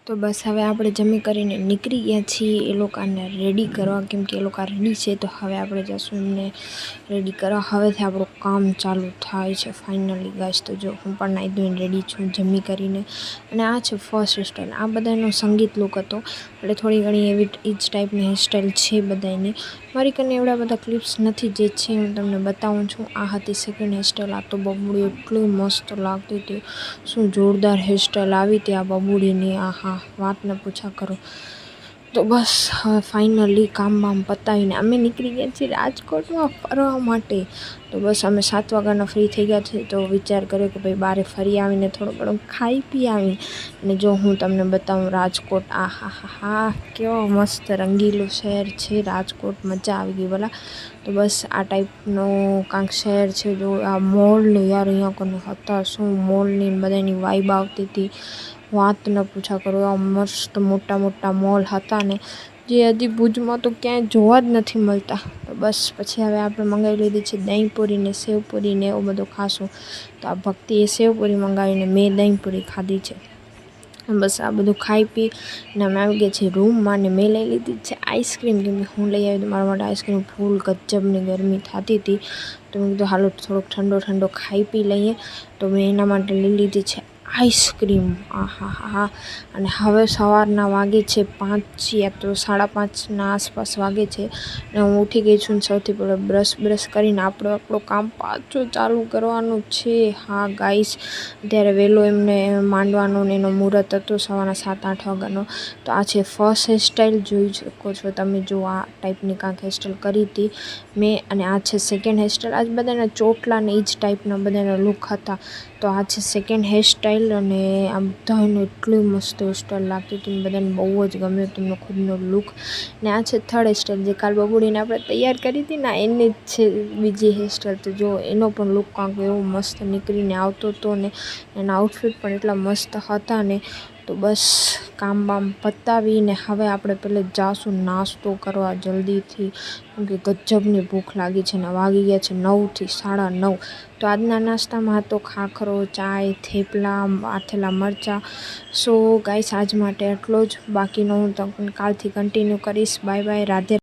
તો બસ હવે આપણે જમી કરીને નીકળી ગયા છીએ એ લોકોને રેડી કરવા, કેમ કે એ લોકો રેડી છે. તો હવે આપણે જઈશું એમને રેડી કરવા. હવેથી આપણું કામ ચાલુ થાય છે ફાઇનલી ગાઈસ. તો જો હું પણ નાહી ધોઈને રેડી છું જમી કરીને, અને આ છે ફર્સ્ટ સ્ટાઇલ. આ બધાનો સંગીત લુક હતો, એટલે થોડી ઘણી એવી એ જ ટાઈપની હેરસ્ટાઈલ છે બધાની. મારી કને એવડા બધા ક્લિપ્સ નથી, જે છે હું તમને બતાવું છું. આ હતી સેકન્ડ હેરસ્ટાઈલ. આ તો બબુડી એટલી મસ્ત લાગતી હતી, શું જોરદાર હેરસ્ટાઈલ આવી હતી આ બબુડીની. આહા, વાત ન પૂછા કરો. તો બસ હવે ફાઇનલી કામ બામ પતાવીને અમે નીકળી ગયા છીએ રાજકોટમાં ફરવા માટે. તો બસ અમે 7 વાગ્યાના ફ્રી થઈ ગયા છીએ, તો વિચાર કર્યો કે ભાઈ બહાર ફરી આવીને થોડું ઘણું ખાઈ પી આવી. અને જો હું તમને બતાવું રાજકોટ, આહા હા હા, કેવો મસ્ત રંગીલું શહેર છે રાજકોટ. મજા આવી ગઈ બોલા. તો બસ આ ટાઈપનું કાંક શહેર છે. જો આ મોલને યાર, અહીંયા કોને હતા શું મોલની બધાની વાઇબ આવતી હતી, વાત ન પૂછા કરો. આ મસ્ત મોટા મોટા મોલ હતા ને, જે હજી ભુજમાં તો ક્યાંય જોવા જ નથી મળતા. તો બસ પછી હવે આપણે મંગાવી લીધી છે દહીંપૂરી ને સેવપૂરી ને એવું બધું ખાશું. તો આ ભક્તિએ સેવપૂરી મંગાવીને મેં દહીંપૂરી ખાધી છે. બસ આ બધું ખાઈ પી ને અમે આવી ગયા છીએ રૂમમાં, ને મેં લઈ લીધી છે આઈસ્ક્રીમ, કેમ કે હું લઈ આવી તો મારા માટે આઈસ્ક્રીમ ફૂલ ગજબની ગરમી થતી હતી. તો મેં કીધું હાલો થોડોક ઠંડો ઠંડો ખાઈ પી લઈએ. તો મેં એના માટે લઈ લીધી છે આઈસ્ક્રીમ. આહા હા. અને હવે સવારના વાગે છે 5 યા તો 5:30ના આસપાસ વાગે છે, અને હું ઉઠી ગઈ છું. સૌથી પહેલાં બ્રશ કરીને આપણું કામ પાછું ચાલુ કરવાનું છે. હા ગાઈસ, અત્યારે વહેલો એમને માંડવાનું ને એનો મુહૂર્ત હતો સવારના 7-8 વાગ્યાનો. તો આ છે ફર્સ્ટ હેરસ્ટાઈલ, જોઈ શકો છો તમે. જો આ ટાઈપની કાંક હેરસ્ટાઈલ કરી હતી મેં, અને આ છે સેકન્ડ હેરસ્ટાઈલ. આજ બધાના ચોટલા ને એ જ ટાઈપના બધાના લુક હતા. તો આ છે સેકન્ડ હેરસ્ટાઈલ, અને આ બધાને એટલી મસ્ત હેરસ્ટાઈલ લાગતી હતી, બધાને બહુ જ ગમ્યો તેમનો ખુદનો લુક. ને આ છે થર્ડ હેરસ્ટાઈલ, જે કાલ બબુડીને આપણે તૈયાર કરી હતી ને, એની જ છે બીજી હેરસ્ટાઈલ. તો જો એનો પણ લુક કાંક એવો મસ્ત નીકળીને આવતો હતો, ને એના આઉટફિટ પણ એટલા મસ્ત હતા ને. તો બસ કામ બામ પતાવીને હવે આપણે પહેલે જાશું નાસ્તો કરવા જલ્દીથી, કેમ કે ગજબની ભૂખ લાગી છે. ને વાગી ગયા છે 9 થી 9:30. તો આજના નાસ્તામાં હતો ખાખરો, ચાય, થેપલા, આથેલા મરચાં. સો ગાઈસ, આજ માટે આટલો જ. બાકીનો હું તમને કાલથી કન્ટિન્યુ કરીશ. Bye bye, Radhe.